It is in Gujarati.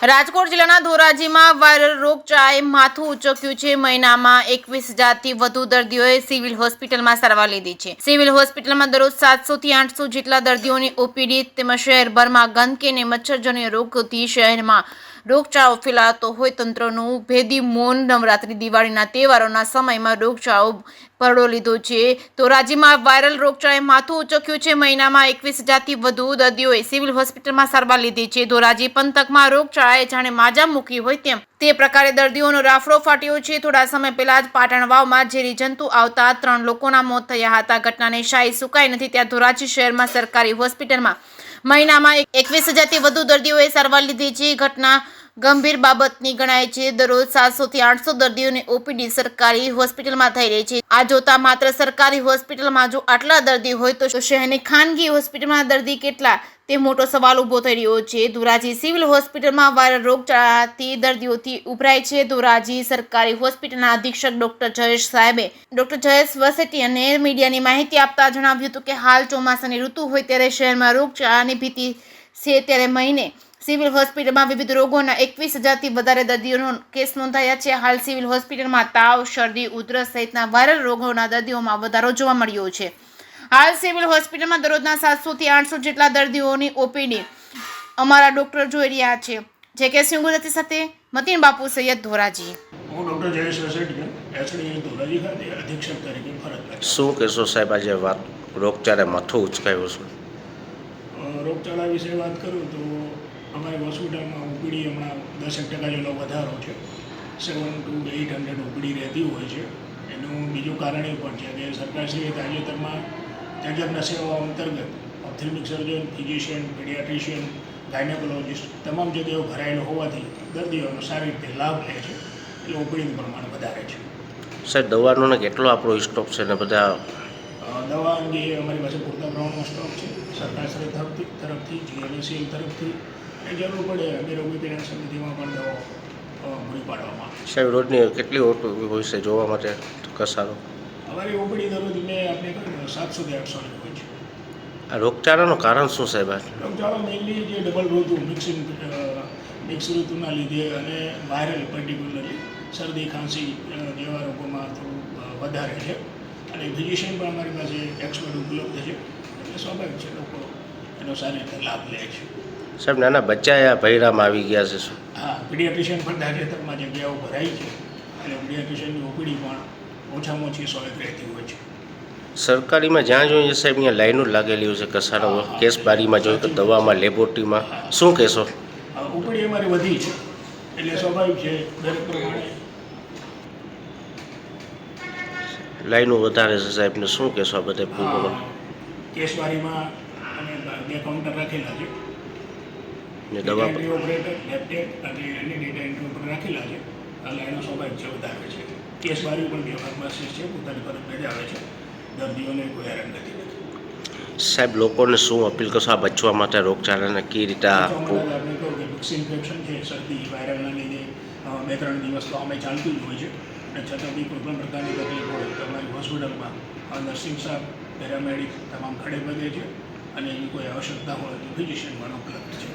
રાજકોટ જિલ્લાના ધોરાજીમાં વાયરલ રોગચાળાએ માથું ઉંચક્યું છે। મહિનામાં 21,000થી વધુ દર્દીઓએ સિવિલ હોસ્પિટલમાં સારવાર લીધી છે। સિવિલ હોસ્પિટલમાં દરરોજ 700 થી 800 જેટલા દર્દીઓની ઓપીડી તેમજ શહેરભરમાં ગંદકી અને મચ્છરજન્ય રોગોથી શહેરમાં રોગચાળો ફેલાતો હોય તંત્રનું ભેદી મૌન। નવરાત્રી દિવાળીના તહેવારોના સમયમાં રોગચાળો ભરડો લીધો છે। ધોરાજીમાં વાયરલ રોગચાળાએ માથું ઉંચક્યું છે। મહિનામાં 21,000થી વધુ દર્દીઓએ સિવિલ હોસ્પિટલમાં સારવાર લીધી છે। ધોરાજી પંથકમાં રોગચાળાએ જાણે માજા મૂકી હોય તેમ તે પ્રકારે દર્દીઓનો રાફડો ફાટ્યો છે। થોડા સમય પહેલા જ પાટણ વાવમાં ઝેરી જંતુ આવતા 3 લોકોના મોત થયા હતા। ઘટનાની શાહી સુકાઈ નથી ત્યાં ધોરાજી શહેરમાં સરકારી હોસ્પિટલમાં મહિનામાં 21,000થી વધુ દર્દીઓએ સારવાર લીધી છે। ઘટના ગંભીર બાબતની ગણાય છે। દરરોજ 700 થી 800 દર્દીઓની ઓપીડી સરકારી હોસ્પિટલમાં થઈ રહી છે। આ જોતા માત્ર સરકારી હોસ્પિટલમાં જો આટલા દર્દી હોય તો શહેરની ખાનગી હોસ્પિટલમાં દર્દી કેટલા તે મોટો સવાલ ઉભો થઈ રહ્યો છે। ધોરાજી સિવિલ હોસ્પિટલમાં વાયરલ રોગચાળાથી દર્દીઓથી ઉભરાય છે। ધોરાજી સરકારી હોસ્પિટલના અધિક્ષક ડોક્ટર જયેશ સાહેબે ડોક્ટર જયેશ વસેટિયાને મીડિયાની માહિતી આપતા જણાવ્યું હતું કે હાલ ચોમાસાની ઋતુ હોય ત્યારે શહેરમાં રોગચાળાની ભીતિ છે ત્યારે મહિને સિવિલ હોસ્પિટલમાં વિવિધ રોગોના 21,000થી વધારે દર્દીઓનો કેસ નોંધાયા છે। હાલ સિવિલ હોસ્પિટલમાં તાવ, શરદી, ઉધરસ સહિતના વાયરલ રોગોના દર્દીઓમાં વધારો જોવા મળ્યો છે। હાલ સિવિલ હોસ્પિટલમાં દરરોજના 700 થી 800 જેટલા દર્દીઓની ઓપીડી અમારા ડોક્ટર જોઈ રહ્યા છે। જે.કે. સિંહ ગુજરાતી સાથે મતીન બાપુ સૈયદ, ધોરાજી। હું ડૉક્ટર જયેશ વસેટિયા એસડી ધોરાજી ખાતે અધિક્ષક તરીકે ફરજ બજાવું છું। શું કહેશો સાહેબ, આજે વાત રોગચાળે માથું ઉચકાયું છે? રોગચાળા વિશે વાત કરું તો અમારી હોસ્પિટલમાં ઓપીડી હમણાં 10% જેટલો વધારો છે। 700 to 800 ઓપીડી રહેતી હોય છે। એનું બીજું કારણ એ પણ છે કે સરકારશ્રીએ તાજેતરમાં તજજ્ઞ સેવાઓ અંતર્ગત ઓપ્થેલ્મિક સર્જન, ફિઝિશિયન, પીડિયાટ્રિશિયન, ગાયનેકોલોજીસ્ટ તમામ જગ્યાઓ ભરાયેલો હોવાથી દર્દીઓનો સારી રીતે લાભ લે છે એટલે ઓપીડીનું પ્રમાણ વધારે છે। સાહેબ, દવાનો કેટલો આપણો સ્ટોક છે ને બધા? દવા અંગે અમારી પાસે પૂરતા પ્રમાણમાં સ્ટોક છે। સરકારશ્રી તરફથી જીએમસીએલ તરફથી એ જરૂર પડે અમેરોગી પેરેન્ટ સમિતિમાં પણ દવાઓ પૂરી પાડવામાં આવે છે। સાહેબ, રોજની કેટલી ઓપીડી હોય છે જોવા માટે કસારો? અમારી ઓપીડી દરરોજ મેં આપણે કહ્યું 700 થી 800 ની હોય છે। આ રોગચાળાનું કારણ શું સાહેબ? રોગચાળો મેઇનલી જે ડબલ ઋતુ મિક્સ ઋતુના લીધે અને વાયરલ પર્ટિક્યુલરલી શરદી, ખાંસી જેવા રોગોમાં થોડું વધારે છે અને ફિઝિશિયન પણ અમારી પાસે એક્સપર્ટ ઉપલબ્ધ છે એટલે સ્વાભાવિક છે લોકો એનો સારી રીતે લાભ લે છે। સાહેબ, નાના બચ્ચા આ ભૈરામાં આવી ગયા છે શું? હા, પીડિયાટ્રિશિયન પણ તાજેતરમાં જગ્યાઓ ભરાઈ છે એટલે પીડિયાટ્રિશિયનની ઓપીડી પણ ઓછામાં ઓછી 100 રહેતી હોય છે। સરકારીમાં જ્યાં જોઈએ સાહેબ ત્યાં લાઈનો લાગેલી હોય છે કસારો, કેસ બારીમાં જોઈએ તો દવામાં, લેબોરેટરીમાં શું કહેશો? ઓપીડી અમારી વધી છે એટલે સ્વાભાવિક છે દરેક પ્રમાણે લાઈનો વધારે છે સાહેબ ને શું કહેશો આ બધા? કેસવારીમાં અને 2 કાઉન્ટર રાખેલા છે ને દવા એન્ટ્રી ઓપરેટર, લેબટેક અને અન્ય ડેટા એન્ટ્રી ઓપરેટર રાખેલા છે। આ લાઈનો સ્વાભાવિક છે વધારે છે। કેસવારી પણ 2 ફાર્માસિસ્ટ છે, પોતાની ફરજ બજાવે છે, દર્દીઓને કોઈ હેરાનગતિ નથી। સાહેબ, લોકોને શું અપીલ કરશો આ બચવા માટે રોગચાળાને કઈ રીતે આપવું? આપણે કહું કે મિક્સ ઇન્ફેક્શન છે, શરદી વાયરલના લીધે 2-3 દિવસ તો અમે ચાલતું જ હોય છે અને છતાં બી કોઈ પણ પ્રકારની તકલીફ હોય તો અમારી હોસ્પિટલમાં નર્સિંગ સ્ટાફ, પેરામેડિક તમામ ખડે પગે છે અને એની કોઈ આવશ્યકતા હોય તો ફિઝિશિયન પણ ઉપલબ્ધ છે।